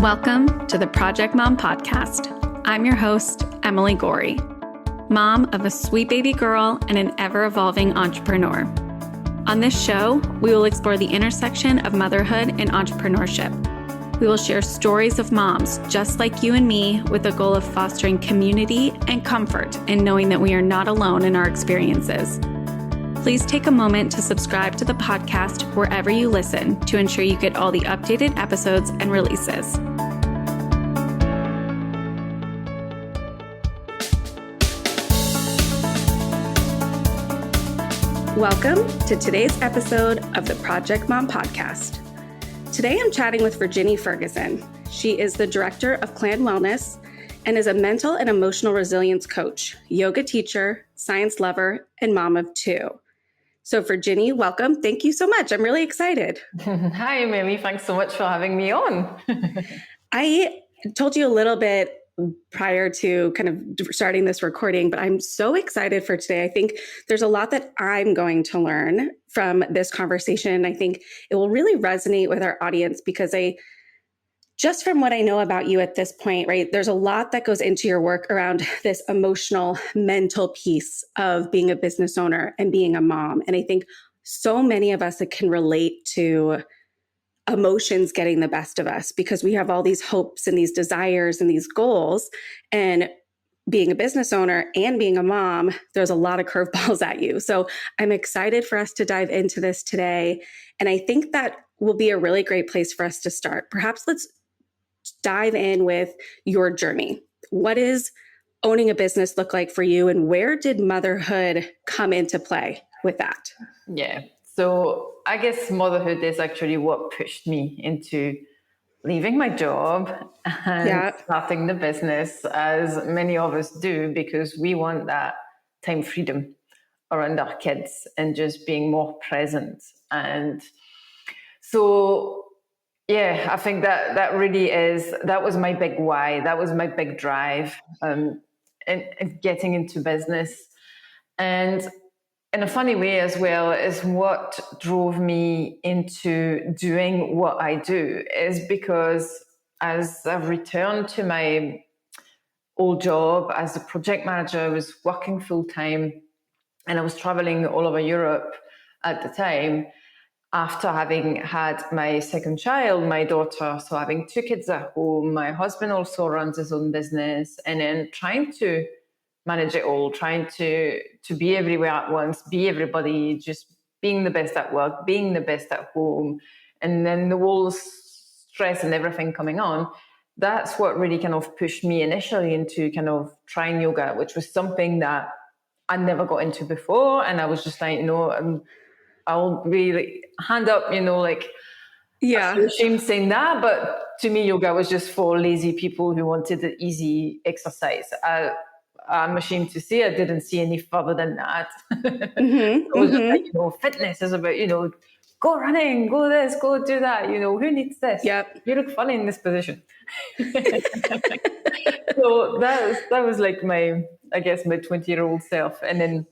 Welcome to the Project Mom Podcast. I'm your host, Emily Gorey, mom of a sweet baby girl and an ever-evolving entrepreneur. On this show, we will explore the intersection of motherhood and entrepreneurship. We will share stories of moms just like you and me with the goal of fostering community and comfort in knowing that we are not alone in our experiences. Please take a moment to subscribe to the podcast wherever you listen to ensure you get all the updated episodes and releases. Welcome to today's episode of the Project Mom Podcast. Today I'm chatting with Virginie Ferguson. She is the director of Clan Wellness and is a mental and emotional resilience coach, yoga teacher, science lover, and mom of two. So Virginie, welcome. Thank you so much. I'm really excited. Hi, Mimi. Thanks so much for having me on. I told you a little bit prior to kind of starting this recording, but I'm so excited for today. I think there's a lot that I'm going to learn from this conversation. I think it will really resonate with our audience because just from what I know about you at this point, right, there's a lot that goes into your work around this emotional, mental piece of being a business owner and being a mom. And I think so many of us that can relate to emotions getting the best of us because we have all these hopes and these desires and these goals. And being a business owner and being a mom, there's a lot of curveballs at you. So I'm excited for us to dive into this today. And I think that will be a really great place for us to start. Perhaps let's dive in with your journey. What does owning a business look like for you? And where did motherhood come into play with that? Yeah. So I guess motherhood is actually what pushed me into leaving my job and starting the business, as many of us do, because we want that time freedom around our kids and just being more present. And so, yeah, I think that was my big why. That was my big drive and getting into business. And in a funny way as well, is what drove me into doing what I do is because as I've returned to my old job as a project manager, I was working full time and I was traveling all over Europe at the time after having had my second child, my daughter. So having two kids at home, my husband also runs his own business, and then trying to manage it all, trying to be everywhere at once, be everybody, just being the best at work, being the best at home, and then the whole stress and everything coming on. That's what really kind of pushed me initially into kind of trying yoga, which was something that I never got into before. And I was just like, I'll really hand up, I feel ashamed saying that, but to me, yoga was just for lazy people who wanted an easy exercise. I'm ashamed to say I didn't see any further than that. It was just like, fitness is about, go running, go this, go do that. Who needs this? Yep. You look funny in this position. So that was like my 20-year-old self. And then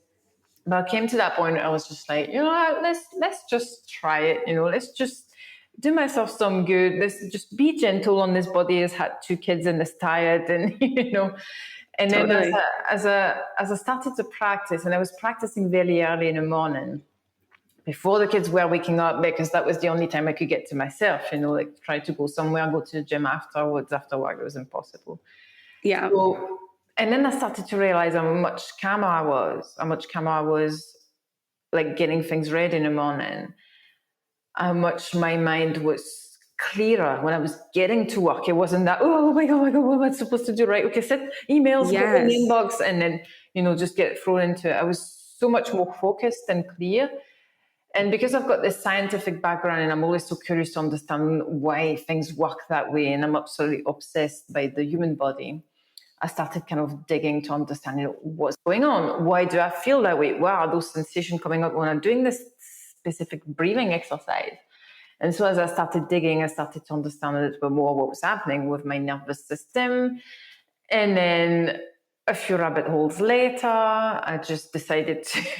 when I came to that point, I was just like, let's just try it. Let's just do myself some good. Let's just be gentle on this body. Has had two kids and is tired, and And then totally. as I started to practice, and I was practicing very early in the morning before the kids were waking up, because that was the only time I could get to myself, try to go somewhere, go to the gym afterwards, after work, it was impossible. Yeah. So, and then I started to realize how much calmer I was like getting things ready in the morning, how much my mind was clearer when I was getting to work. It wasn't that, oh my God, what am I supposed to do? Right. Okay, set emails, put in the inbox, and then, just get thrown into it. I was so much more focused and clear. And because I've got this scientific background and I'm always so curious to understand why things work that way, and I'm absolutely obsessed by the human body, I started kind of digging to understand what's going on. Why do I feel that way? Why are those sensations coming up when I'm doing this specific breathing exercise? And so as I started digging, I started to understand a little bit more what was happening with my nervous system. And then a few rabbit holes later, I just decided to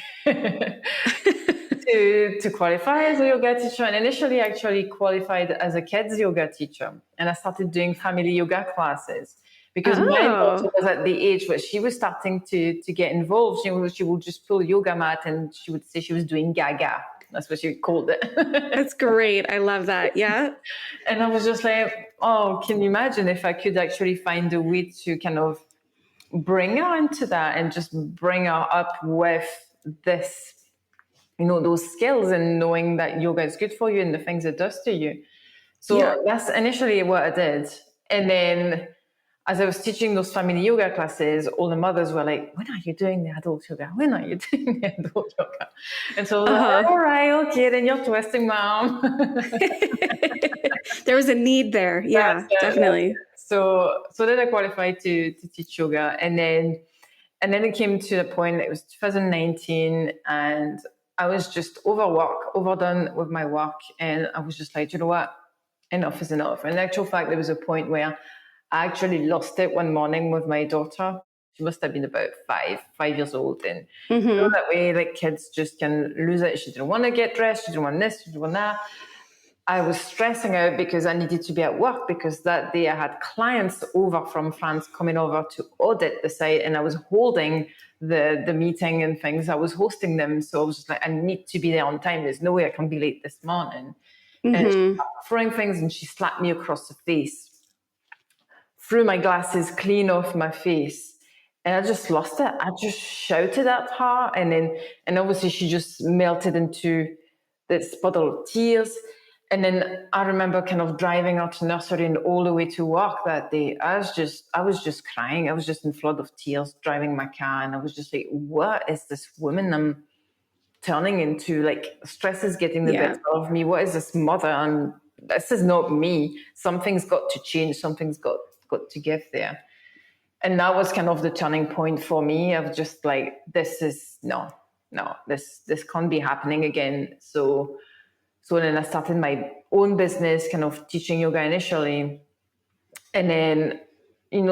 to qualify as a yoga teacher, and initially actually qualified as a kids yoga teacher. And I started doing family yoga classes because my daughter was at the age where she was starting to get involved. She would just pull a yoga mat and she would say she was doing gaga. That's what she called it. That's great. I love that. Yeah. And I was just like, oh, can you imagine if I could actually find a way to kind of bring her into that and just bring her up with this, those skills and knowing that yoga is good for you and the things it does to you. So that's initially what I did. And then as I was teaching those family yoga classes, all the mothers were like, when are you doing the adult yoga? When are you doing the adult yoga? And so I was like, all right, okay, then you're twisting, mom. There was a need there. Yeah, definitely. So then I qualified to teach yoga. And then it came to the point, it was 2019, and I was just overdone with my work. And I was just like, you know what? Enough is enough. And in actual fact, there was a point where I actually lost it one morning with my daughter. She must have been about 5 years old. And that way, like, kids just can lose it. She didn't want to get dressed. She didn't want this. She didn't want that. I was stressing out because I needed to be at work, because that day I had clients over from France coming over to audit the site, and I was holding the meeting and things. I was hosting them. So I was just like, I need to be there on time. There's no way I can be late this morning. And she started throwing things, and she slapped me across the face, threw my glasses clean off my face, and I just lost it. I just shouted at her, and obviously she just melted into this puddle of tears. And then I remember kind of driving out to nursery and all the way to work that day. I was just crying. I was just in flood of tears driving my car, and I was just like, what is this woman I'm turning into? Like, stress is getting the better of me. What is this mother? And this is not me. Something's got to change. Something's got to give there. And that was kind of the turning point for me of just like, this is this can't be happening again. So then I started my own business, kind of teaching yoga initially. And then,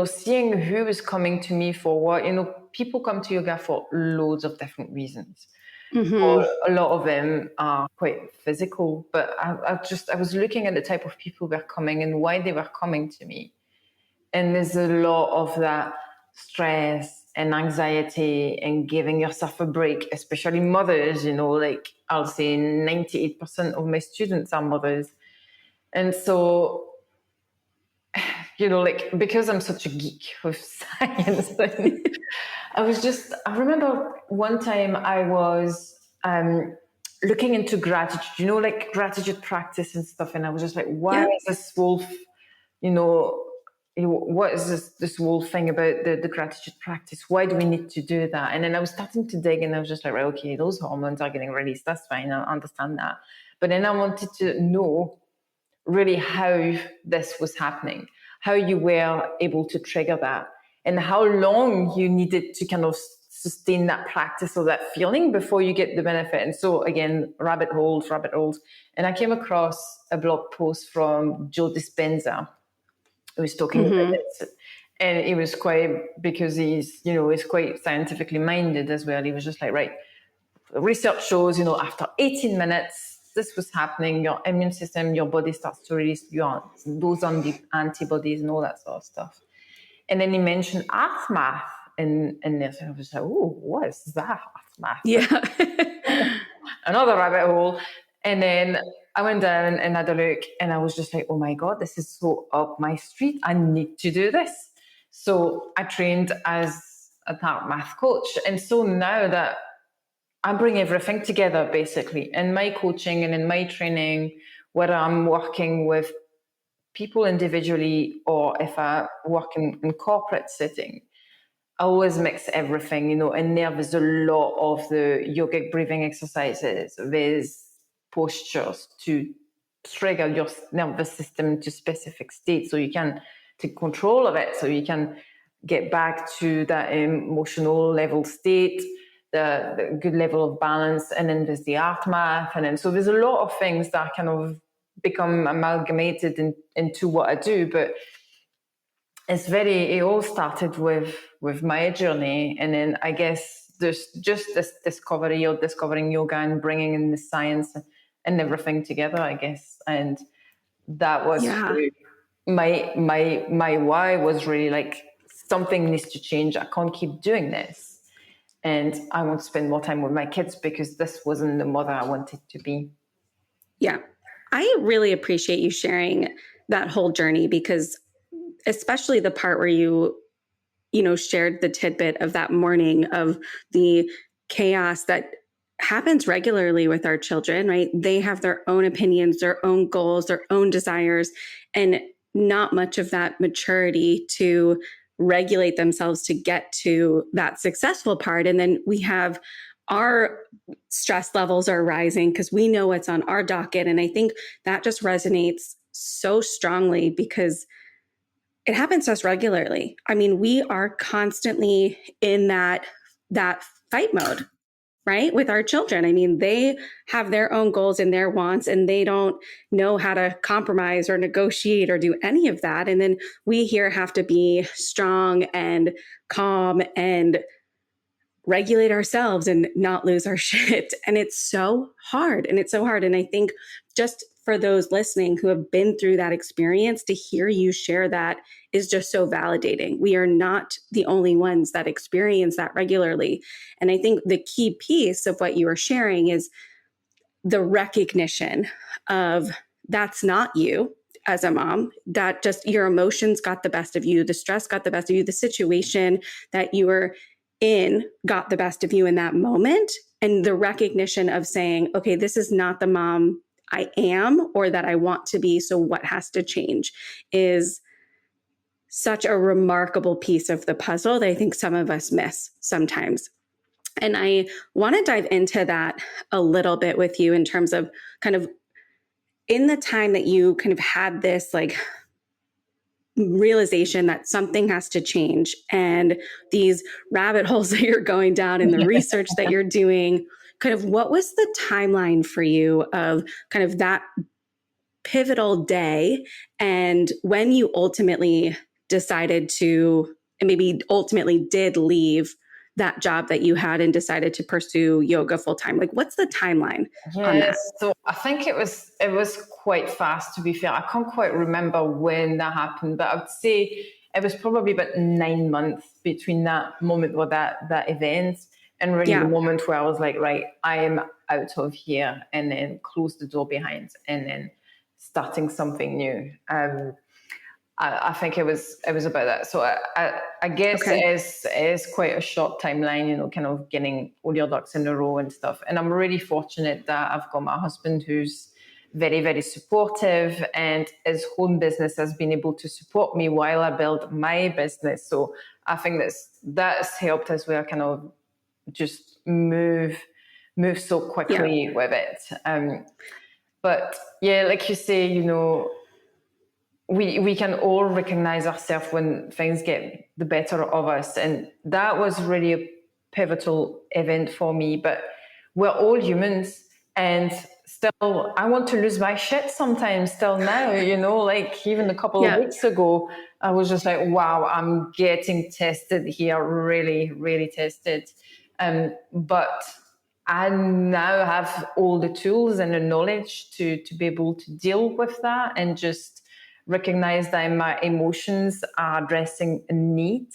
seeing who was coming to me for what, people come to yoga for loads of different reasons. Or a lot of them are quite physical, but I was looking at the type of people who were coming and why they were coming to me. And there's a lot of that stress and anxiety and giving yourself a break, especially mothers, like I'll say 98% of my students are mothers. And so, like, because I'm such a geek with science, I remember one time I was looking into gratitude, like gratitude practice and stuff. And I was just like, why is this wolf, what is this whole thing about the gratitude practice? Why do we need to do that? And then I was starting to dig, and I was just like, right, okay, those hormones are getting released. That's fine. I understand that. But then I wanted to know really how this was happening, how you were able to trigger that, and how long you needed to kind of sustain that practice or that feeling before you get the benefit. And so again, rabbit holes. And I came across a blog post from Joe Dispenza, who was talking about it. And it was quite, because he's quite scientifically minded as well. He was just like, right, research shows, after 18 minutes, this was happening, your immune system, your body starts to release those antibodies and all that sort of stuff. And then he mentioned earth math in this. And I was like, oh, what is that, earth math? Yeah. Another rabbit hole. And then I went down and had a look, and I was just like, oh my God, this is so up my street. I need to do this. So I trained as an art math coach. And so now that I bring everything together, basically, in my coaching and in my training, whether I'm working with people individually or if I work in corporate setting, I always mix everything, and there's a lot of the yogic breathing exercises. There's postures to trigger your nervous system to specific states, so you can take control of it, so you can get back to that emotional level state, the good level of balance. And then there's the art math, and then so there's a lot of things that kind of become amalgamated into what I do. But it all started with my journey, and then I guess there's just this discovery of discovering yoga and bringing in the science and everything together, I guess. And that was my why was really like, something needs to change. I can't keep doing this. And I want to spend more time with my kids because this wasn't the mother I wanted to be. Yeah. I really appreciate you sharing that whole journey, because especially the part where you shared the tidbit of that morning of the chaos that happens regularly with our children, right? They have their own opinions, their own goals, their own desires, and not much of that maturity to regulate themselves to get to that successful part. And then we have our stress levels are rising because we know what's on our docket. And I think that just resonates so strongly because it happens to us regularly. I mean, we are constantly in that fight mode, right? With our children. I mean, they have their own goals and their wants, and they don't know how to compromise or negotiate or do any of that. And then we here have to be strong and calm and regulate ourselves and not lose our shit. And it's so hard. And I think just for those listening who have been through that experience, to hear you share that is just so validating. We are not the only ones that experience that regularly. And I think the key piece of what you are sharing is the recognition of that's not you as a mom, that just your emotions got the best of you, the stress got the best of you, the situation that you were in got the best of you in that moment. And the recognition of saying, okay, this is not the mom I am or that I want to be. So what has to change is such a remarkable piece of the puzzle that I think some of us miss sometimes. And I want to dive into that a little bit with you in terms of kind of in the time that you kind of had this like realization that something has to change and these rabbit holes that you're going down and the research that you're doing, kind of what was the timeline for you of kind of that pivotal day and when you ultimately decided to, and maybe ultimately did leave that job that you had and decided to pursue yoga full time? Like, what's the timeline on that? So I think it was quite fast, to be fair. I can't quite remember when that happened, but I would say it was probably about 9 months between that moment or that event and really the moment where I was like, right, I am out of here, and then close the door behind and then starting something new. I think it was about that. So I guess it is quite a short timeline, kind of getting all your ducks in a row and stuff. And I'm really fortunate that I've got my husband who's very, very supportive, and his home business has been able to support me while I build my business. So I think that's helped as well, kind of just move so quickly with it. But yeah, like you say, we can all recognize ourselves when things get the better of us. And that was really a pivotal event for me. But we're all humans, and still, I want to lose my shit sometimes still now, like even a couple of weeks ago, I was just like, wow, I'm getting tested here, really, really tested. But I now have all the tools and the knowledge to be able to deal with that and just recognize that my emotions are addressing a need,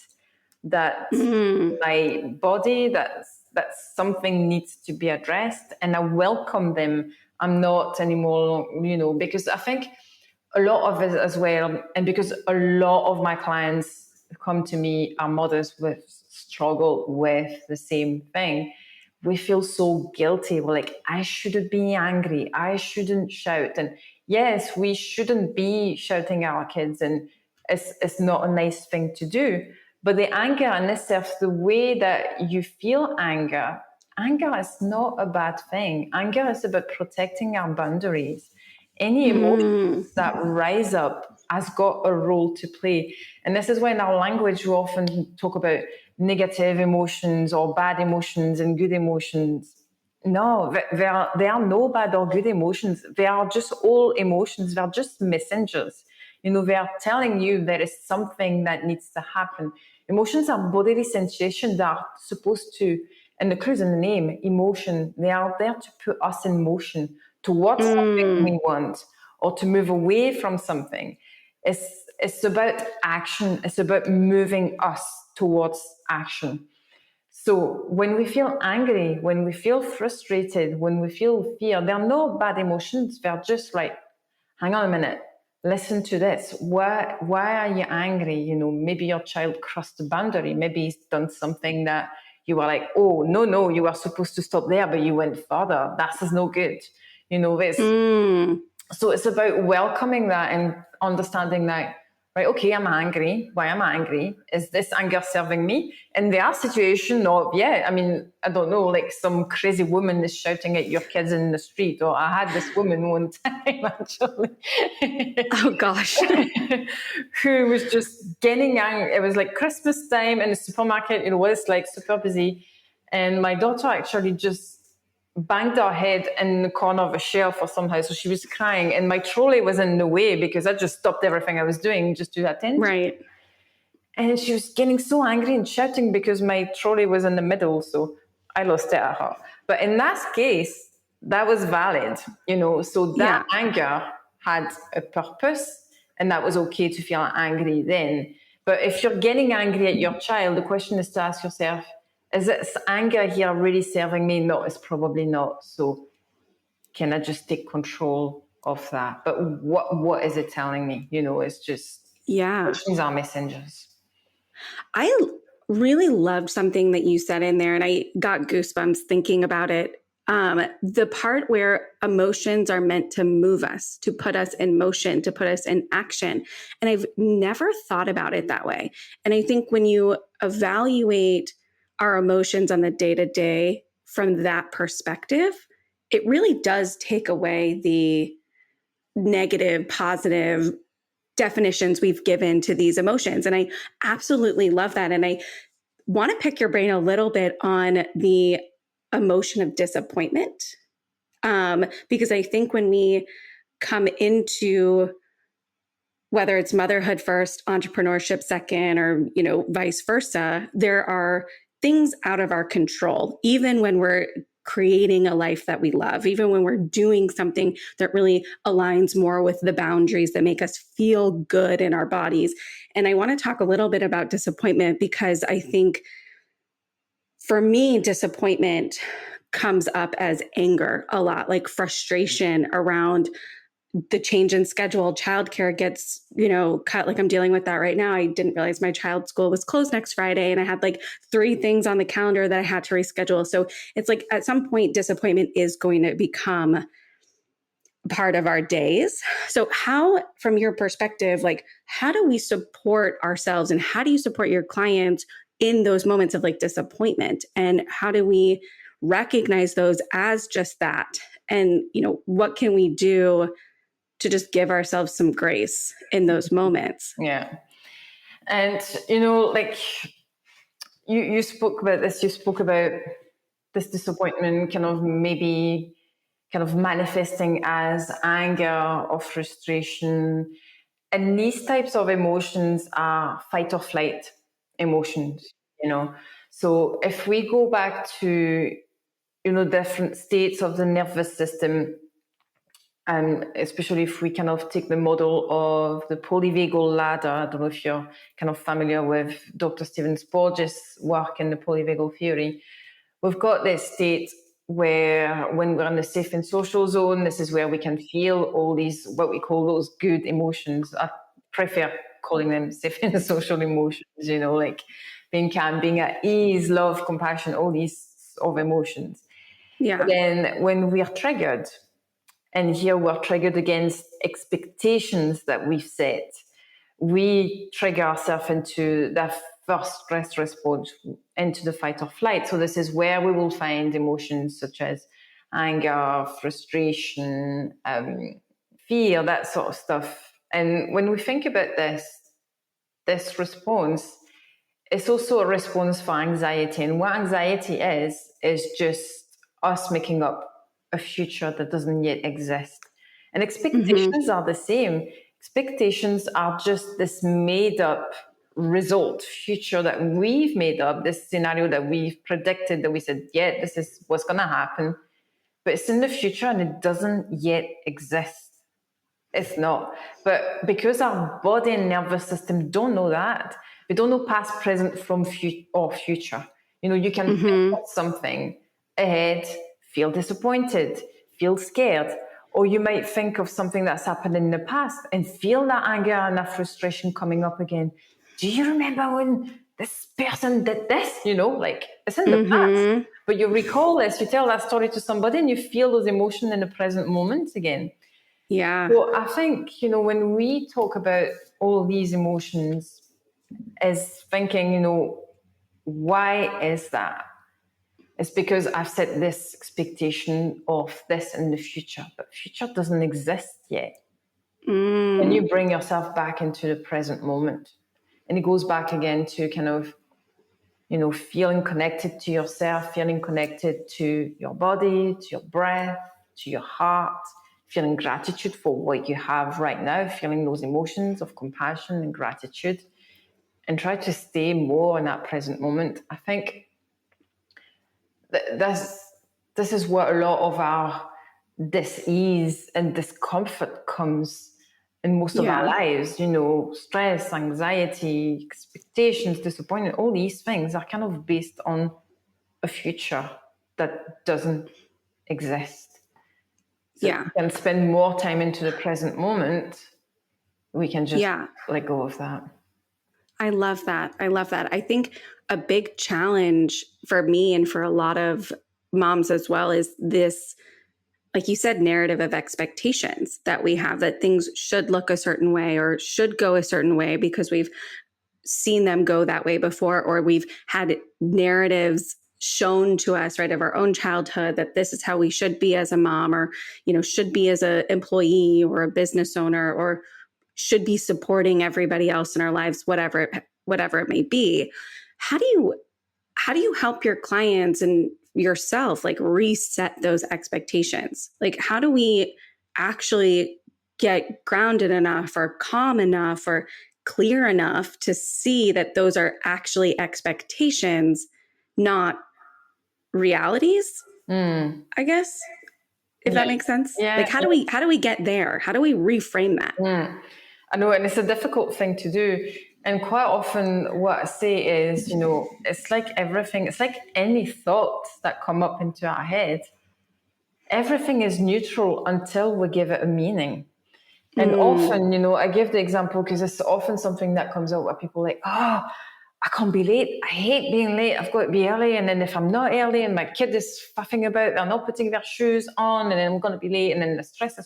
that my body, that something needs to be addressed, and I welcome them. I'm not anymore, because I think a lot of it as well, and because a lot of my clients come to me are mothers with struggle with the same thing. We feel so guilty. We're like, I shouldn't be angry. I shouldn't shout. And yes, we shouldn't be shouting at our kids, and it's not a nice thing to do. But the anger in itself, the way that you feel anger is not a bad thing. Anger is about protecting our boundaries. Any emotions that rise up has got a role to play. And this is why in our language we often talk about negative emotions or bad emotions and good emotions. No, there are no bad or good emotions. They are just all emotions. They're just messengers. They are telling you there is something that needs to happen. Emotions are bodily sensations that are supposed to And the clue's in the name, emotion. They are there to put us in motion towards something we want or to move away from something. It's about action. It's about moving us towards action. So when we feel angry, when we feel frustrated, when we feel fear, there are no bad emotions. They're just like, hang on a minute, listen to this. Why are you angry? You know, maybe your child crossed the boundary. Maybe he's done something that you were like, oh, no, you were supposed to stop there, but you went further. That is no good. You know, this. So it's about welcoming that and understanding that, right, okay, I'm angry. Why am I angry? Is this anger serving me? In their situation, I mean, I don't know, like some crazy woman is shouting at your kids in the street, or I had this woman one time, actually. Oh, gosh. Who was just getting angry. It was like Christmas time in the supermarket, it was like super busy. And my daughter actually just banged her head in the corner of a shelf or somehow. So she was crying and my trolley was in the way because I just stopped everything I was doing just to attend. Right. And she was getting so angry and shouting because my trolley was in the middle. So I lost it at her. But in that case, that was valid, you know, so that anger had a purpose and that was okay to feel angry then. But if you're getting angry at your child, the question is to ask yourself, is this anger here really serving me? No, it's probably not. So can I just take control of that? But what is it telling me? You know, it's just, emotions are messengers. I really loved something that you said in there, and I got goosebumps thinking about it. The part where emotions are meant to move us, to put us in motion, to put us in action. And I've never thought about it that way. And I think when you evaluate our emotions on the day-to-day from that perspective, it really does take away the negative, positive definitions we've given to these emotions. And I absolutely love that. And I want to pick your brain a little bit on the emotion of disappointment. Because I think when we come into, whether it's motherhood first, entrepreneurship second, or, you know, vice versa, there are things out of our control, even when we're creating a life that we love, even when we're doing something that really aligns more with the boundaries that make us feel good in our bodies. And I want to talk a little bit about disappointment because I think for me, disappointment comes up as anger a lot, like frustration around the change in schedule. Childcare gets, you know, cut. Like I'm dealing with that right now. I didn't realize my child's school was closed next Friday and I had like 3 things on the calendar that I had to reschedule. So it's like at some point, disappointment is going to become part of our days. So how, from your perspective, like how do we support ourselves and how do you support your clients in those moments of like disappointment? And how do we recognize those as just that? And, you know, what can we do to just give ourselves some grace in those moments? Yeah. And, you know, like you spoke about this, you spoke about this disappointment kind of maybe kind of manifesting as anger or frustration. And these types of emotions are fight or flight emotions, you know. So if we go back to, you know, different states of the nervous system, and especially if we kind of take the model of the polyvagal ladder, I don't know if you're kind of familiar with Dr. Stephen Porges' work in the polyvagal theory. We've got this state where when we're in the safe and social zone, this is where we can feel all these, what we call those good emotions. I prefer calling them safe and social emotions, you know, like being calm, being at ease, love, compassion, all these of emotions. Yeah. But then when we are triggered, and here we're triggered against expectations that we've set, we trigger ourselves into that first stress response, into the fight or flight. So this is where we will find emotions such as anger, frustration, fear, that sort of stuff. And when we think about this response, it's also a response for anxiety. And what anxiety is just us making up a future that doesn't yet exist. And expectations are the same. Expectations are just this made up result, future that we've made up, this scenario that we've predicted, that we said, yeah, this is what's going to happen, but it's in the future and it doesn't yet exist. It's not. But because our body and nervous system don't know that, we don't know past, present from future. You can think of something ahead, feel disappointed, feel scared, or you might think of something that's happened in the past and feel that anger and that frustration coming up again. Do you remember when this person did this? Like it's in the past, but you recall this, you tell that story to somebody and you feel those emotions in the present moment again. Yeah. So I think, when we talk about all these emotions, is thinking, why is that? It's because I've set this expectation of this in the future, but future doesn't exist yet. And you bring yourself back into the present moment. And it goes back again to kind of, feeling connected to yourself, feeling connected to your body, to your breath, to your heart, feeling gratitude for what you have right now, feeling those emotions of compassion and gratitude, and try to stay more in that present moment. I think this is what a lot of our dis-ease and discomfort comes in most of our lives. Stress, anxiety, expectations, disappointment, all these things are kind of based on a future that doesn't exist. So we can spend more time into the present moment. We can just let go of that. I love that. I think a big challenge for me and for a lot of moms as well is this, like you said, narrative of expectations that we have, that things should look a certain way or should go a certain way because we've seen them go that way before, or we've had narratives shown to us, right, of our own childhood, that this is how we should be as a mom, or, should be as an employee or a business owner, or should be supporting everybody else in our lives, whatever it may be. How do you help your clients and yourself like reset those expectations? Like, how do we actually get grounded enough or calm enough or clear enough to see that those are actually expectations, not realities? I guess, if that makes sense. Yeah. Like, how do we get there? How do we reframe that? I know, and it's a difficult thing to do. And quite often what I say is, it's like everything, it's like any thoughts that come up into our head. Everything is neutral until we give it a meaning. And often, I give the example because it's often something that comes out where people are like, oh, I can't be late. I hate being late. I've got to be early. And then if I'm not early and my kid is faffing about, they're not putting their shoes on, and then I'm going to be late. And then the stress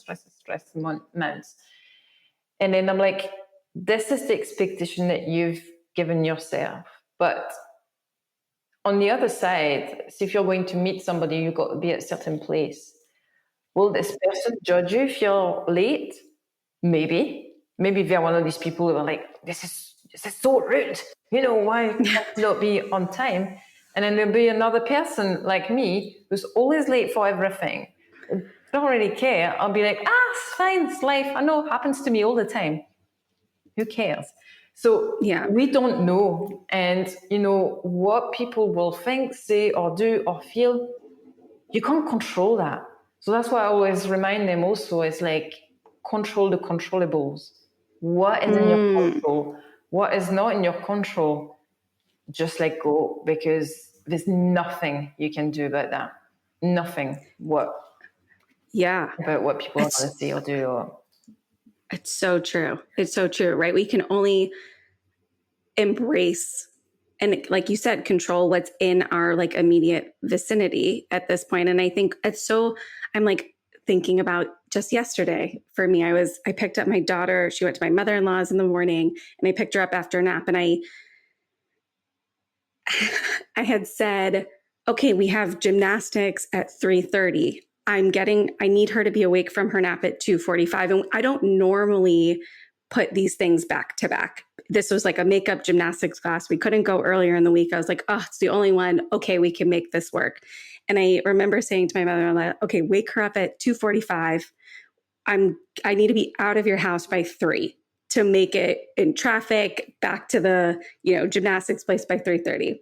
mounts. And then I'm like, this is the expectation that you've given yourself. But on the other side, so if you're going to meet somebody, you've got to be at a certain place. Will this person judge you if you're late? Maybe they're one of these people who are like, this is so rude. Why can't you not be on time? And then there'll be another person like me who's always late for everything. Don't really care. I'll be like, it's fine, it's life. I know it happens to me all the time. Who cares? So we don't know. And, what people will think, say, or do, or feel, you can't control that. So that's why I always remind them also, it's like, control the controllables. What is in your control? What is not in your control? Just let go, because there's nothing you can do about that. Nothing. About what people are going to say or do. It's so true. It's so true, right? We can only embrace and, like you said, control what's in our like immediate vicinity at this point. And I think I'm like thinking about just yesterday for me, I picked up my daughter. She went to my mother-in-law's in the morning, and I picked her up after a nap, and I had said, okay, we have gymnastics at 3:30. I need her to be awake from her nap at 2:45. And I don't normally put these things back to back. This was like a makeup gymnastics class. We couldn't go earlier in the week. I was like, it's the only one. Okay, we can make this work. And I remember saying to my mother-in-law, okay, wake her up at 2:45. I need to be out of your house by 3. to make it in traffic back to the, gymnastics place by 3:30.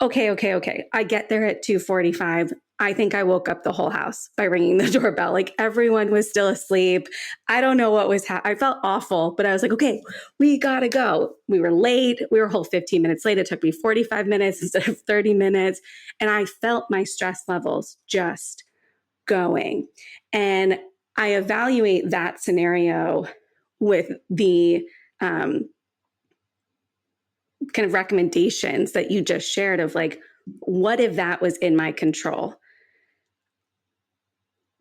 Okay. I get there at 2:45. I think I woke up the whole house by ringing the doorbell. Like everyone was still asleep. I don't know what was happening. I felt awful, but I was like, okay, we gotta go. We were late. We were a whole 15 minutes late. It took me 45 minutes instead of 30 minutes. And I felt my stress levels just going. And I evaluate that scenario with the kind of recommendations that you just shared of like, what if that was in my control?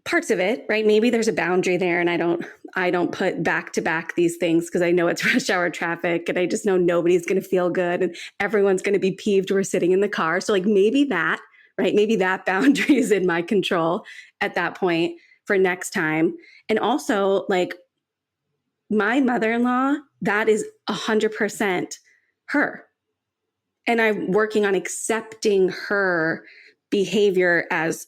Parts of it, right? Maybe there's a boundary there, and I don't put back to back these things because I know it's rush hour traffic, and I just know nobody's going to feel good, and everyone's going to be peeved. We're sitting in the car, so like maybe that, right? Maybe that boundary is in my control at that point for next time. And also, like my mother-in-law, that is 100% her. And I'm working on accepting her behavior as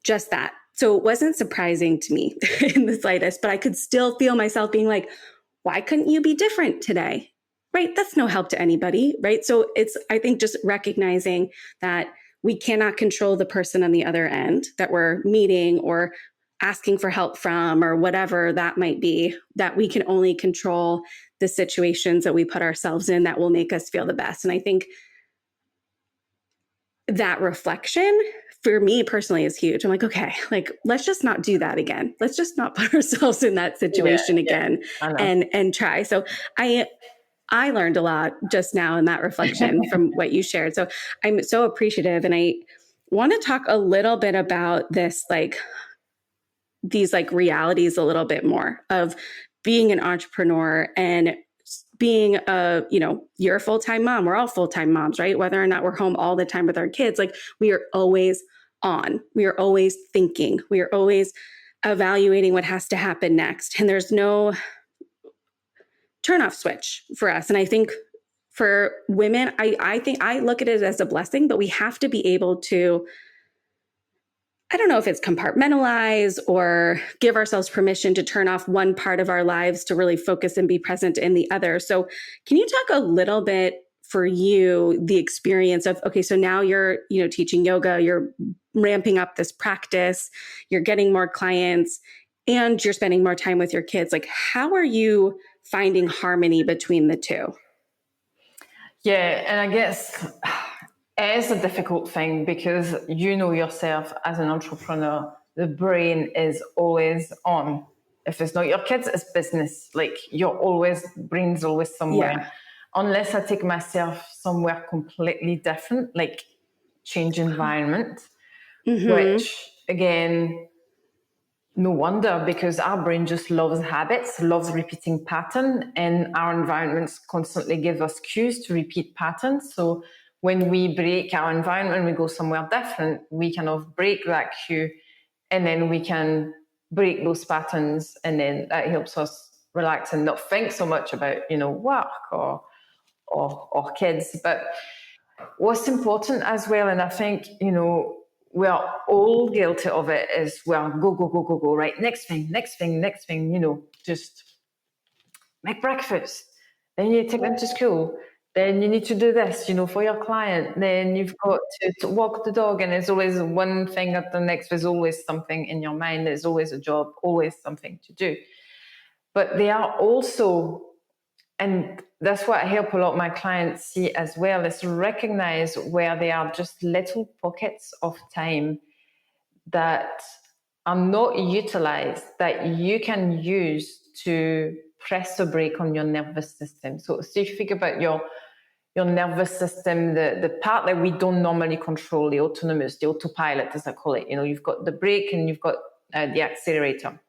just that. So it wasn't surprising to me in the slightest, but I could still feel myself being like, why couldn't you be different today? Right? That's no help to anybody, right? So it's, I think, just recognizing that we cannot control the person on the other end that we're meeting or asking for help from or whatever that might be, that we can only control the situations that we put ourselves in that will make us feel the best. And I think that reflection for me personally is huge. I'm like, okay, like, let's just not do that again. Let's just not put ourselves in that situation again and try. So I learned a lot just now in that reflection from what you shared. So I'm so appreciative. And I want to talk a little bit about this, like these like realities a little bit more of being an entrepreneur and being you're a full-time mom. We're all full-time moms, right? Whether or not we're home all the time with our kids, like we are always on. We are always thinking. We are always evaluating what has to happen next. And there's no turn-off switch for us. And I think for women, I think I look at it as a blessing, but we have to be able to, I don't know if it's compartmentalize or give ourselves permission to turn off one part of our lives to really focus and be present in the other. So can you talk a little bit for you, the experience of, okay, so now you're, teaching yoga, you're ramping up this practice, you're getting more clients, and you're spending more time with your kids. Like, how are you finding harmony between the two? Yeah, and I guess it is a difficult thing because yourself as an entrepreneur, the brain is always on. If it's not your kids, it's business. Like brain's always somewhere. Yeah. Unless I take myself somewhere completely different, like change environment, which again, no wonder, because our brain just loves habits, loves repeating pattern, and our environments constantly give us cues to repeat patterns. So when we break our environment, we go somewhere different, we kind of break that cue, and then we can break those patterns, and then that helps us relax and not think so much about, work or kids. But what's important as well, and I think, we are all guilty of it, is go, right? Next thing, just make breakfast. Then you take them to school. Then you need to do this, for your client. Then you've got to walk the dog, and there's always one thing at the next. There's always something in your mind. There's always a job, always something to do. But they are also, and that's what I help a lot of my clients see as well, is to recognize where they are just little pockets of time that are not utilized, that you can use to press a brake on your nervous system. So if you think about your nervous system, the part that we don't normally control, the autonomous, the autopilot, as I call it, you've got the brake and you've got the accelerator.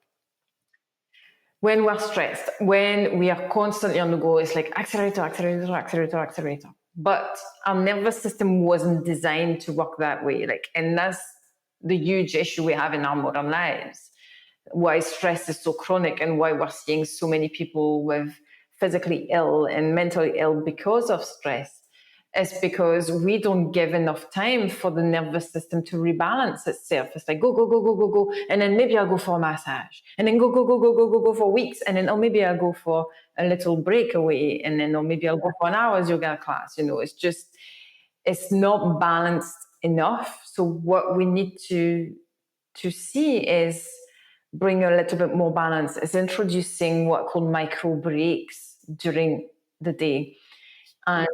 When we're stressed, when we are constantly on the go, it's like accelerator. But our nervous system wasn't designed to work that way. And that's the huge issue we have in our modern lives. Why stress is so chronic and why we're seeing so many people with physically ill and mentally ill because of stress. is because we don't give enough time for the nervous system to rebalance itself. It's like go, go, go, go, go, go. And then maybe I'll go for a massage. And then go, go, go, go, go, go, go for weeks. And then, or maybe I'll go for a little breakaway. And then, or maybe I'll go for an hour's yoga class. It's not balanced enough. So what we need to see is bring a little bit more balance, is introducing what are called micro breaks during the day. And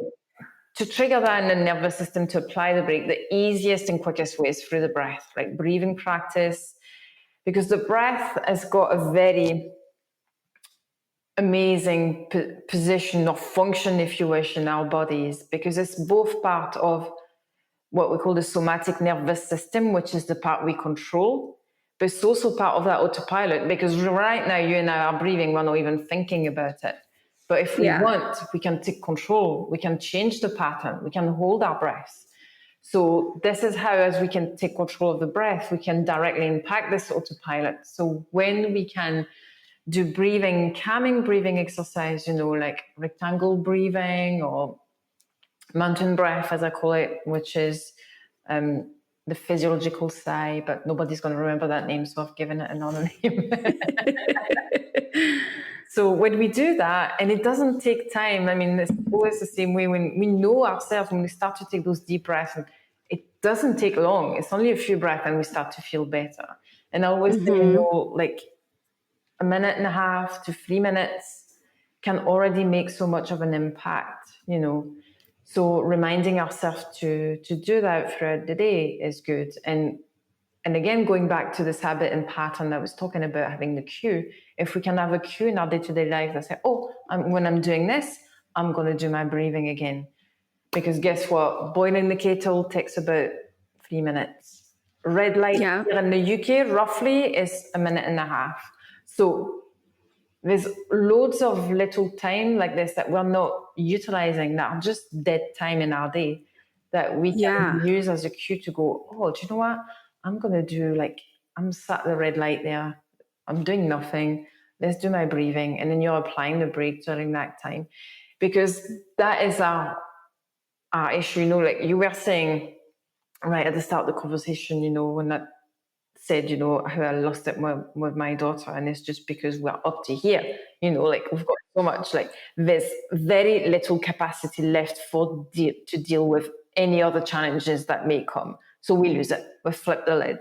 to trigger that in the nervous system, to apply the break, the easiest and quickest way is through the breath, like breathing practice, because the breath has got a very amazing position or function, if you wish, in our bodies, because it's both part of what we call the somatic nervous system, which is the part we control, but it's also part of that autopilot, because right now you and I are breathing, we're not even thinking about it. But if we want, we can take control, we can change the pattern, we can hold our breath. So this is how, as we can take control of the breath, we can directly impact this autopilot. So when we can do breathing, calming breathing exercise, like rectangle breathing or mountain breath, as I call it, which is the physiological sigh, but nobody's going to remember that name, so I've given it another name. So when we do that, and it doesn't take time, I mean, it's always the same way when we know ourselves, when we start to take those deep breaths, and it doesn't take long. It's only a few breaths and we start to feel better. And I always say, like a minute and a half to 3 minutes can already make so much of an impact, So reminding ourselves to do that throughout the day is good. And again, going back to this habit and pattern that I was talking about, having the cue, if we can have a cue in our day-to-day life that say, when I'm doing this, I'm going to do my breathing again. Because guess what? Boiling the kettle takes about 3 minutes. Red light here in the UK, roughly, is a minute and a half. So there's loads of little time like this that we're not utilizing, that are just dead time in our day, that we can use as a cue to go, do you know what? I'm going to do, I'm sat at the red light there. I'm doing nothing. Let's do my breathing. And then you're applying the break during that time. Because that is our issue. Like you were saying right at the start of the conversation, when that said, how I lost it with my daughter. And it's just because we're up to here, we've got so much, there's very little capacity left to deal with any other challenges that may come. So we lose it. We flip the lid,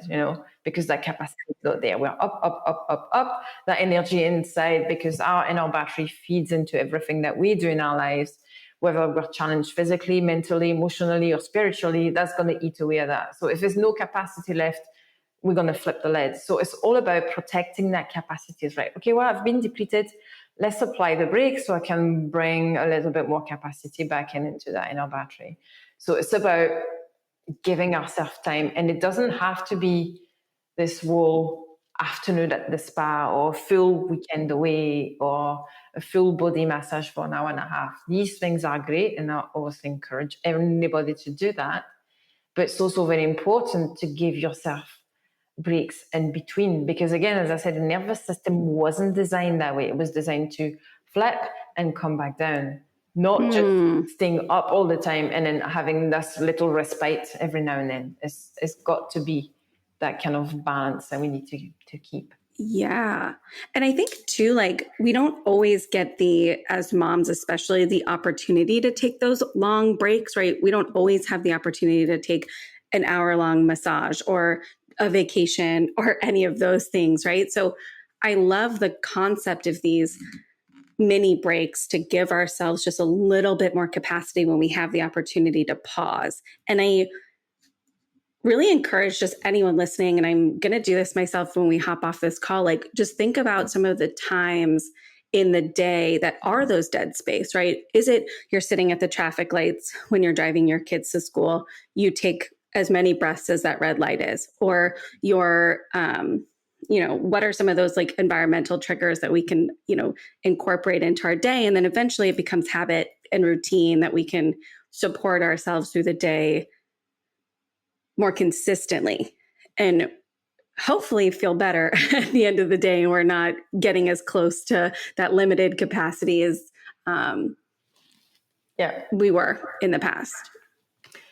because that capacity is not there. We're up, up, up, up, up. That energy inside, because our inner battery feeds into everything that we do in our lives, whether we're challenged physically, mentally, emotionally, or spiritually, that's going to eat away at that. So if there's no capacity left, we're going to flip the lid. So it's all about protecting that capacity. Right? Okay, well, I've been depleted. Let's apply the brake so I can bring a little bit more capacity back into that inner battery. So it's about giving ourselves time. And it doesn't have to be this whole afternoon at the spa or full weekend away or a full body massage for an hour and a half. These things are great, and I always encourage anybody to do that. But it's also very important to give yourself breaks in between, because again, as I said, the nervous system wasn't designed that way. It was designed to flip and come back down, not just staying up all the time and then having this little respite every now and then. It's got to be that kind of balance that we need to keep. Yeah. And I think too, we don't always get as moms, especially, the opportunity to take those long breaks, right? We don't always have the opportunity to take an hour-long massage or a vacation or any of those things, right? So I love the concept of these mini breaks to give ourselves just a little bit more capacity when we have the opportunity to pause. And I really encourage just anyone listening, and I'm going to do this myself when we hop off this call, just think about some of the times in the day that are those dead space, right? Is it you're sitting at the traffic lights when you're driving your kids to school, you take as many breaths as that red light is, or you're, what are some of those environmental triggers that we can, incorporate into our day? And then eventually it becomes habit and routine that we can support ourselves through the day more consistently and hopefully feel better at the end of the day. And we're not getting as close to that limited capacity as we were in the past.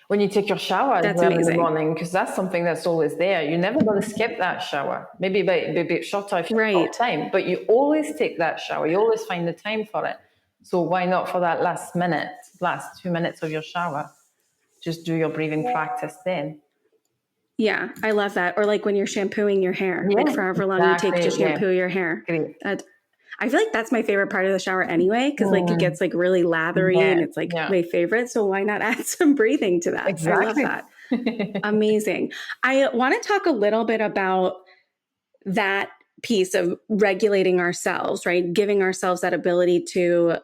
When you take your shower as well in the amazing. morning, because that's something that's always there. You're never going to skip that shower. Maybe a bit shorter if you have time, but you always take that shower. You always find the time for it. So why not for that last 2 minutes of your shower? Just do your breathing practice then. Yeah, I love that. Or like when you're shampooing your hair, like for however long you take to shampoo your hair. I feel like that's my favorite part of the shower anyway, because like it gets like really lathery and it's like my favorite. So why not add some breathing to that? Exactly. I love that. Amazing. I want to talk a little bit about that piece of regulating ourselves, right? Giving ourselves that ability to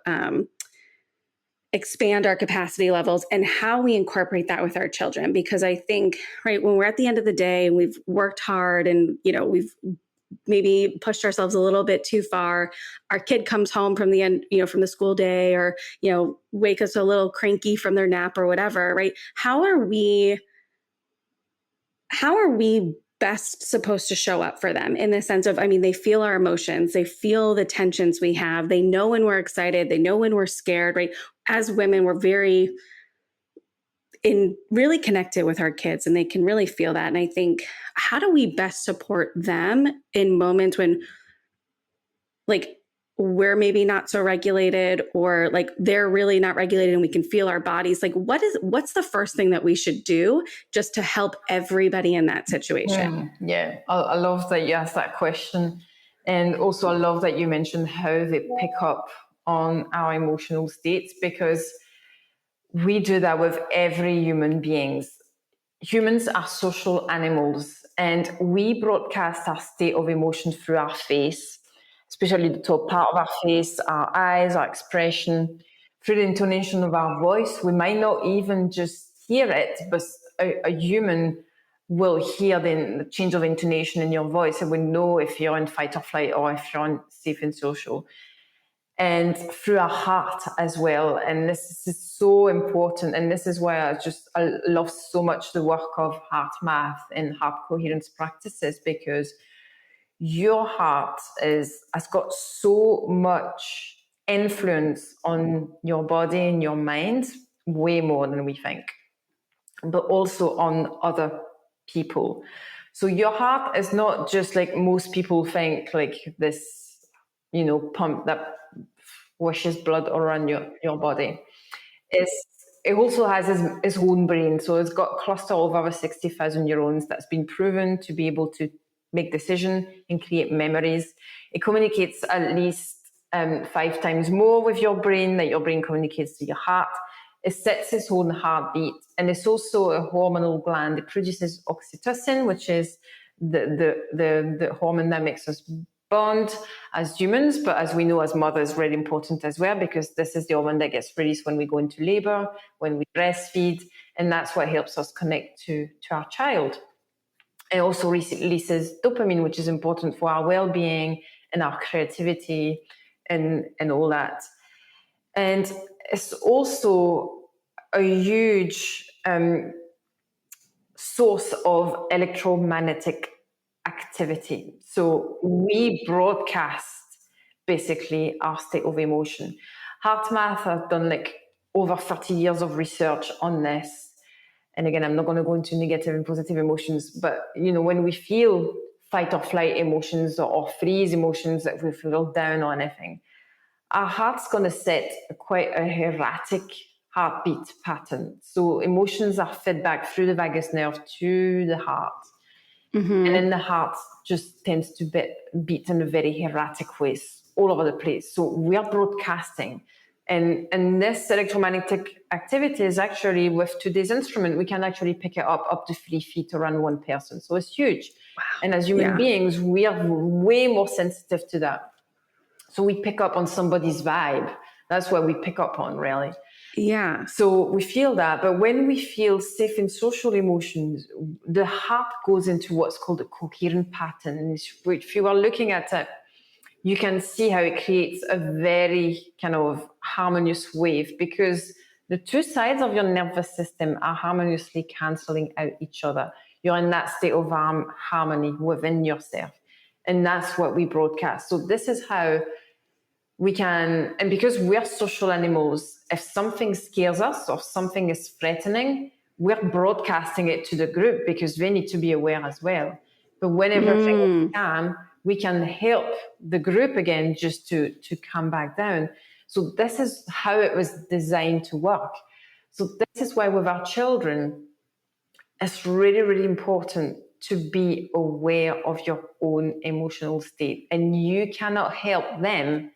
expand our capacity levels and how we incorporate that with our children. Because I think, right, when we're at the end of the day and we've worked hard and, you know, we've maybe pushed ourselves a little bit too far, our kid comes home from the end, you know, from the school day, or, you know, wake us a little cranky from their nap or whatever, right? How are we best supposed to show up for them in the sense of, I mean, they feel our emotions, they feel the tensions we have, they know when we're excited, they know when we're scared, right? As women, we're really connected with our kids and they can really feel that. And I think, how do we best support them in moments when like we're maybe not so regulated, or like they're really not regulated and we can feel our bodies? Like what's the first thing that we should do just to help everybody in that situation? Yeah, I love that you asked that question. And also I love that you mentioned how they pick up on our emotional states, because we do that with every human beings. Humans are social animals, and we broadcast our state of emotion through our face, especially the top part of our face, our eyes, our expression, through the intonation of our voice. We might not even just hear it, but a human will hear the change of intonation in your voice and will know if you're in fight or flight or if you're in safe and social. And through our heart as well. And this is so important. And this is why I love so much the work of heart math and heart coherence practices, because your heart has got so much influence on your body and your mind, way more than we think, but also on other people. So your heart is not just like most people think, like this, you know, pump that washes blood around your body. It also has its own brain. So it's got a cluster of over 60,000 neurons that's been proven to be able to make decisions and create memories. It communicates at least 5 times more with your brain than your brain communicates to your heart. It sets its own heartbeat, and it's also a hormonal gland. It produces oxytocin, which is the hormone that makes us bond as humans, but as we know, as mothers, really important as well, because this is the hormone that gets released when we go into labor, when we breastfeed, and that's what helps us connect to our child. It also releases dopamine, which is important for our well-being and our creativity and all that. And it's also a huge source of electromagnetic activity. So we broadcast basically our state of emotion. HeartMath has done like over 30 years of research on this. And again, I'm not going to go into negative and positive emotions, but you know, when we feel fight or flight emotions or freeze emotions, that we feel down or anything, our heart's going to set quite a erratic heartbeat pattern. So emotions are fed back through the vagus nerve to the heart. Mm-hmm. And then the heart just tends to beat in a very erratic ways all over the place. So we are broadcasting. And this electromagnetic activity is actually, with today's instrument, we can actually pick it up to 3 feet around one person. So it's huge. Wow. And as human beings, we are way more sensitive to that. So we pick up on somebody's vibe. That's what we pick up on, really. Yeah. So we feel that. But when we feel safe in social emotions, the heart goes into what's called a coherent pattern. And if you are looking at it, you can see how it creates a very kind of harmonious wave, because the two sides of your nervous system are harmoniously canceling out each other. You're in that state of harmony within yourself. And that's what we broadcast. So this is how we can, and because we're social animals, if something scares us or something is threatening, we're broadcasting it to the group because they need to be aware as well. But when everything is calm, we can help the group again just to come back down. So this is how it was designed to work. So this is why with our children, it's really, really important to be aware of your own emotional state. And you cannot help them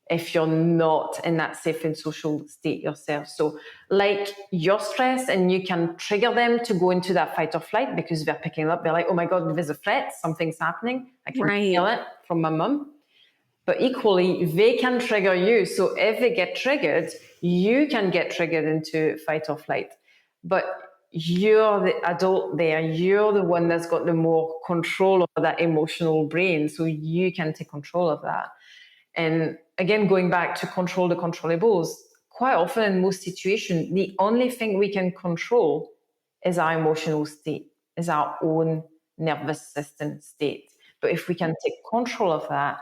if you're not in that safe and social state yourself. So like you're stressed and you can trigger them to go into that fight or flight because they're picking up. They're like, oh my God, there's a threat. Something's happening. I can feel it from my mum. But equally, they can trigger you. So if they get triggered, you can get triggered into fight or flight. But you're the adult there. You're the one that's got the more control of that emotional brain. So you can take control of that. And again, going back to control the controllables, quite often in most situations, the only thing we can control is our emotional state, is our own nervous system state. But if we can take control of that,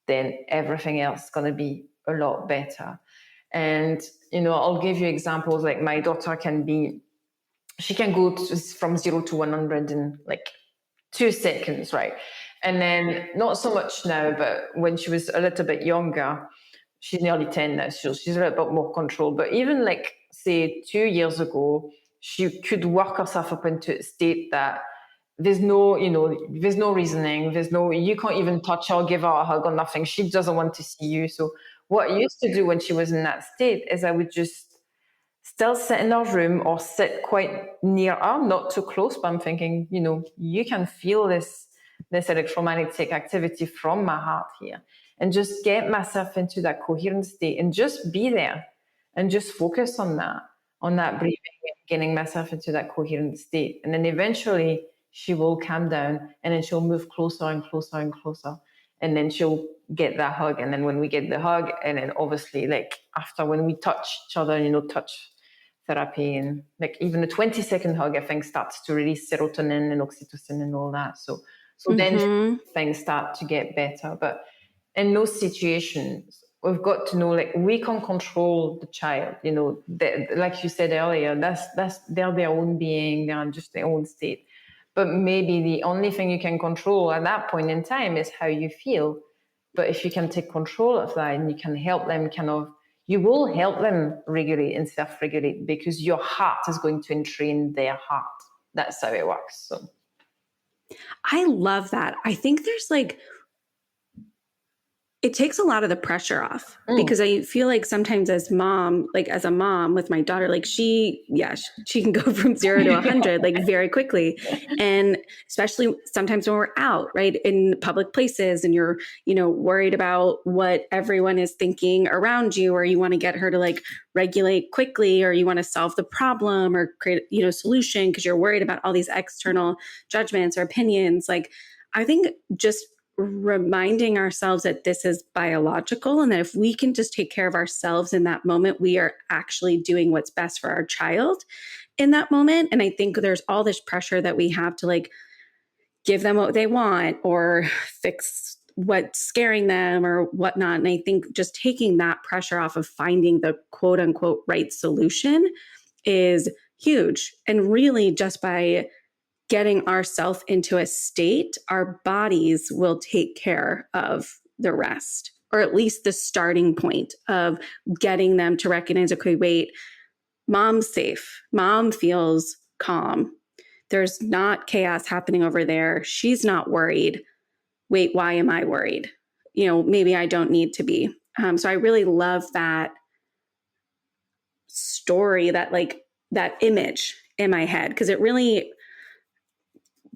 then everything else is going to be a lot better. And, I'll give you examples. Like my daughter she can go from 0 to 100 in like 2 seconds, right? And then not so much now, but when she was a little bit younger, she's nearly 10 now, so she's a little bit more controlled. But even like, say, 2 years ago, she could work herself up into a state that there's no reasoning. You can't even touch her or give her a hug or nothing. She doesn't want to see you. So what I used to do when she was in that state is I would just still sit in her room or sit quite near her, not too close, but I'm thinking, you can feel this electromagnetic activity from my heart here, and just get myself into that coherent state and just be there and just focus on that breathing and getting myself into that coherent state. And then eventually she will calm down, and then she'll move closer and closer and closer. And then she'll get that hug. And then when we get the hug, and then obviously like after when we touch each other, touch therapy, and like even a 20-second hug, I think starts to release serotonin and oxytocin and all that. So then things start to get better. But in those situations, we've got to know, like, we can control the child, like you said earlier, they're their own being, they're just their own state. But maybe the only thing you can control at that point in time is how you feel. But if you can take control of that and you can help them you will help them regulate and self-regulate, because your heart is going to entrain their heart. That's how it works. So I love that. I think there's it takes a lot of the pressure off, because I feel like sometimes as a mom with my daughter, like she can go from 0 to 100 like very quickly. And especially sometimes when we're out, right, in public places, and you're, worried about what everyone is thinking around you, or you want to get her to like regulate quickly, or you want to solve the problem or create, solution, because you're worried about all these external judgments or opinions. Like, I think just reminding ourselves that this is biological, and that if we can just take care of ourselves in that moment, we are actually doing what's best for our child in that moment. And I think there's all this pressure that we have to like give them what they want or fix what's scaring them or whatnot. And I think just taking that pressure off of finding the quote unquote right solution is huge. And really, just by getting ourselves into a state, our bodies will take care of the rest, or at least the starting point of getting them to recognize, okay, wait, mom's safe. Mom feels calm. There's not chaos happening over there. She's not worried. Wait, why am I worried? Maybe I don't need to be. So I really love that story, that image in my head, because it really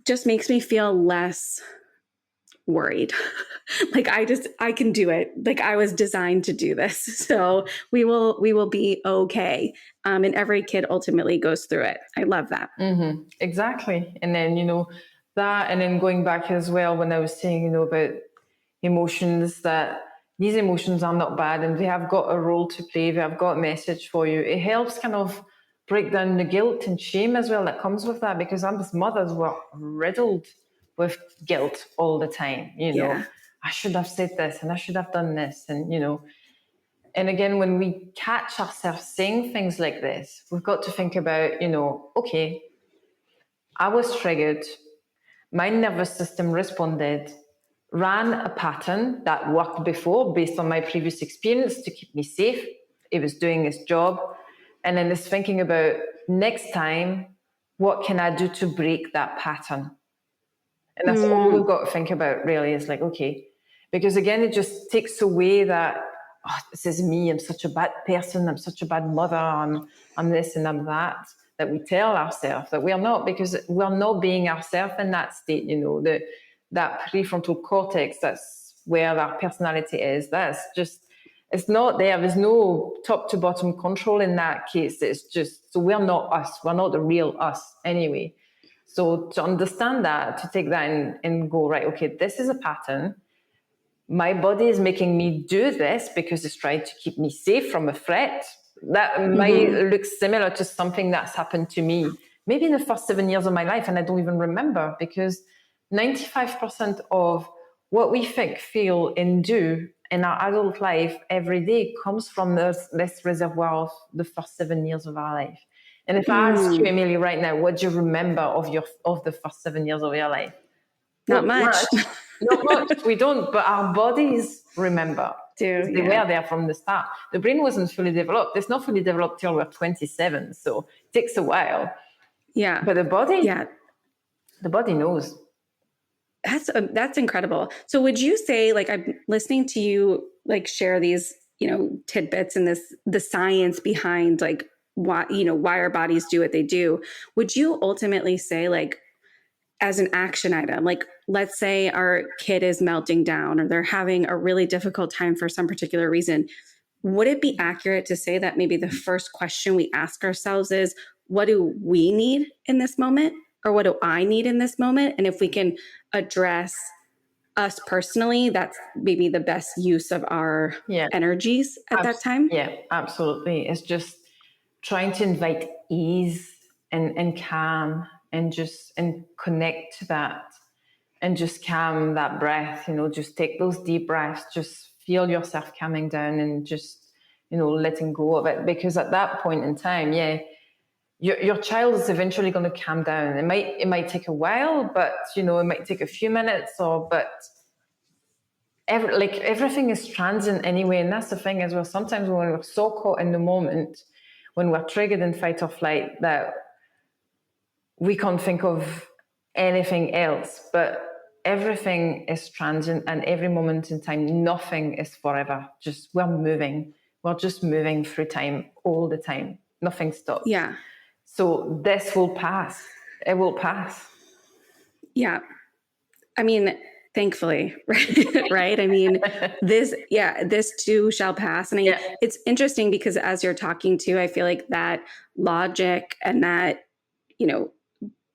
just makes me feel less worried. Like I can do it. Like I was designed to do this. So we will be okay. And every kid ultimately goes through it. I love that. Mm-hmm. Exactly. And then, that, and then going back as well, when I was saying, about emotions, that these emotions are not bad and they have got a role to play. They have got a message for you. It helps kind of break down the guilt and shame as well that comes with that, because as mothers were riddled with guilt all the time. I should have said this and I should have done this. And, and again, when we catch ourselves saying things like this, we've got to think about, okay, I was triggered. My nervous system responded, ran a pattern that worked before based on my previous experience to keep me safe. It was doing its job. And then it's thinking about next time, what can I do to break that pattern? And that's all we've got to think about, really, is like, okay, because again, it just takes away that, oh, this is me, I'm such a bad person, I'm such a bad mother, I'm this and I'm that we tell ourselves that we are not, because we're not being ourselves in that state, that prefrontal cortex, that's where our personality is. That's just, it's not there. There's no top to bottom control in that case. It's just, so we're not us. We're not the real us anyway. So to understand that, to take that and go, right, okay, this is a pattern. My body is making me do this because it's trying to keep me safe from a threat. That might look similar to something that's happened to me, maybe in the first 7 years of my life, and I don't even remember, because 95% of what we think, feel, and do in our adult life every day comes from this reservoir of the first 7 years of our life. And if I ask you, Emily, right now, what do you remember of the first 7 years of your life? Not much. Not much. We don't, but our bodies remember. They were there from the start. The brain wasn't fully developed. It's not fully developed till we're 27, so it takes a while. Yeah. But the body knows. That's incredible. So would you say, like, I'm listening to you, like, share these, tidbits and the science behind, like, why our bodies do what they do. Would you ultimately say, like, as an action item, like, let's say our kid is melting down or they're having a really difficult time for some particular reason, would it be accurate to say that maybe the first question we ask ourselves is, what do we need in this moment? Or what do I need in this moment? And if we can address us personally, that's maybe the best use of our energies at that time. Yeah, absolutely. It's just trying to invite ease and calm and connect to that and just calm that breath, just take those deep breaths, just feel yourself calming down and just, letting go of it. Because at that point in time, your child is eventually going to calm down. It might take a while, but it might take a few minutes, everything is transient anyway. And that's the thing as well. Sometimes when we're so caught in the moment, when we're triggered in fight or flight, that we can't think of anything else. But everything is transient, and every moment in time, nothing is forever. We're moving. We're just moving through time all the time. Nothing stops. Yeah. So this will pass. It will pass. Yeah. I mean, thankfully, right? I mean, this too shall pass. And it's interesting because as you're talking to, I feel like that logic and that,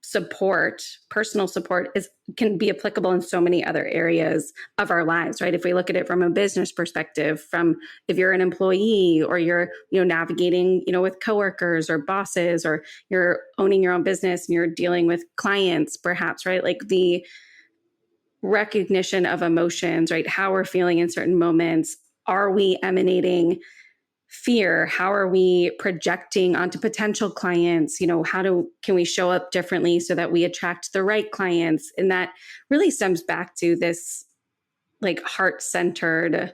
support, personal support can be applicable in so many other areas of our lives, right? If we look at it from a business perspective, from if you're an employee or you're, navigating, with coworkers or bosses, or you're owning your own business and you're dealing with clients, perhaps, right? Like the recognition of emotions, right? How we're feeling in certain moments. Are we emanating fear? How are we projecting onto potential clients? Can we show up differently so that we attract the right clients? And that really stems back to this, like, heart-centered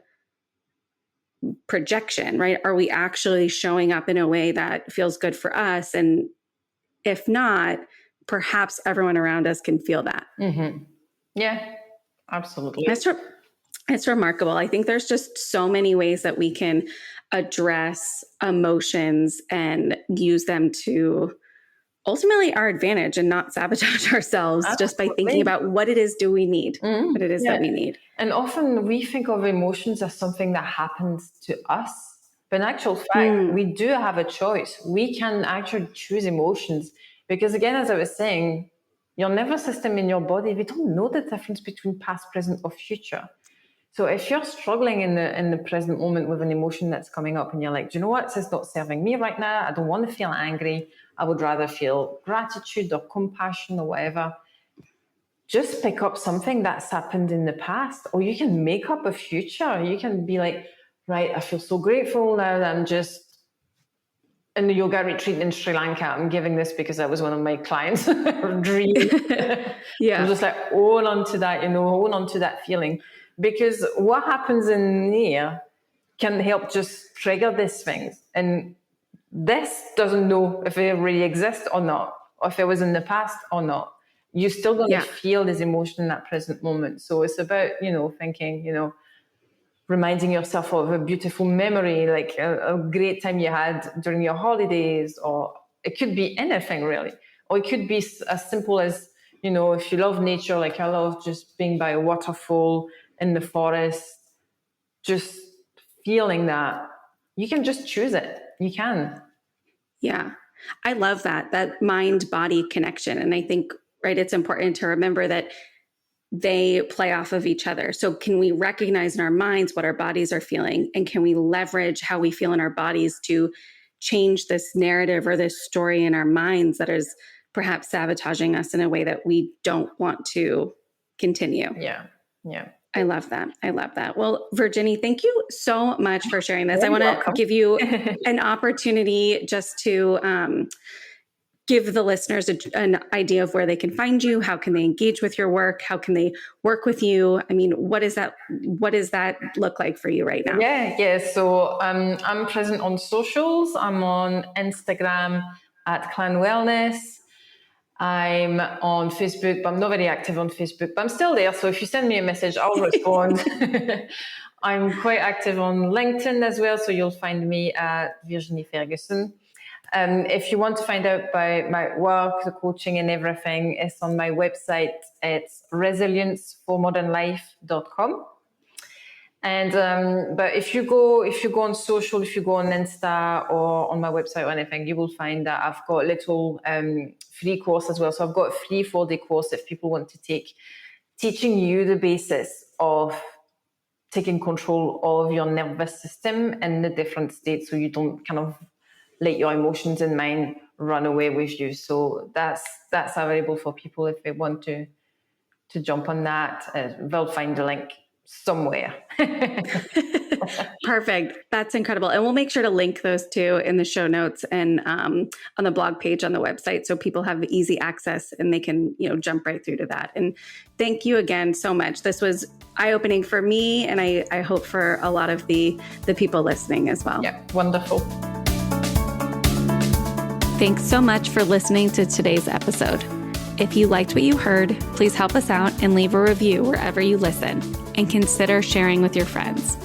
projection, right? Are we actually showing up in a way that feels good for us? And if not, perhaps everyone around us can feel that. Mm-hmm. Yeah, absolutely. It's remarkable. I think there's just so many ways that we can address emotions and use them to ultimately our advantage and not sabotage ourselves. Absolutely. Just by thinking about what it is we need, what it is that we need. And often we think of emotions as something that happens to us. But in actual fact, we do have a choice. We can actually choose emotions. Because again, as I was saying, your nervous system in your body, we don't know the difference between past, present, or future. So if you're struggling in the present moment with an emotion that's coming up and you're like, do you know what? This is not serving me right now. I don't want to feel angry. I would rather feel gratitude or compassion or whatever. just pick up something that's happened in the past, or you can make up a future. You can be like, right, I feel so grateful now that I'm just in the yoga retreat in Sri Lanka. I'm giving this because that was one of my clients' dreams. I'm just like, hold on to that, hold on to that feeling. Because what happens in here can help just trigger these things. And this doesn't know if it really exists or not, or if it was in the past or not. You're still going to feel this emotion in that present moment. So it's about, thinking, reminding yourself of a beautiful memory, like a great time you had during your holidays, or it could be anything really. Or it could be as simple as, if you love nature, like I love just being by a waterfall in the forest, just feeling that. You can just choose it. You can. Yeah. I love that mind-body connection. And I think, right, it's important to remember that they play off of each other. So can we recognize in our minds what our bodies are feeling? And can we leverage how we feel in our bodies to change this narrative or this story in our minds that is perhaps sabotaging us in a way that we don't want to continue? Yeah. Yeah. I love that. Well, Virginie, thank you so much for sharing this. You're I want to welcome. give you an opportunity just to give the listeners an idea of where they can find you. How can they engage with your work? How can they work with you? I mean, what does that look like for you right now? Yeah. So I'm present on socials. I'm on Instagram at Clan Wellness. I'm on Facebook, but I'm not very active on Facebook, but I'm still there. So if you send me a message, I'll respond. I'm quite active on LinkedIn as well. So you'll find me at Virginie Ferguson. If you want to find out about my work, the coaching and everything, it's on my website. It's resilienceformodernlife.com. And but if you go on social, if you go on Insta or on my website or anything, you will find that I've got a little free course as well. So I've got a free 4-day course if people want to take, teaching you the basis of taking control of your nervous system in the different states, so you don't kind of let your emotions and mind run away with you. So that's available for people if they want to jump on that. They'll find the link somewhere. Perfect. That's incredible. And we'll make sure to link those two in the show notes and on the blog page on the website, so people have easy access and they can, jump right through to that. And thank you again so much. This was eye-opening for me, and I hope for a lot of the people listening as well. Yeah, wonderful. Thanks so much for listening to today's episode. If you liked what you heard, please help us out and leave a review wherever you listen, and consider sharing with your friends.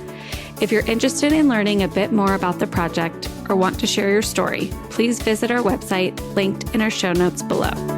If you're interested in learning a bit more about the project or want to share your story, please visit our website linked in our show notes below.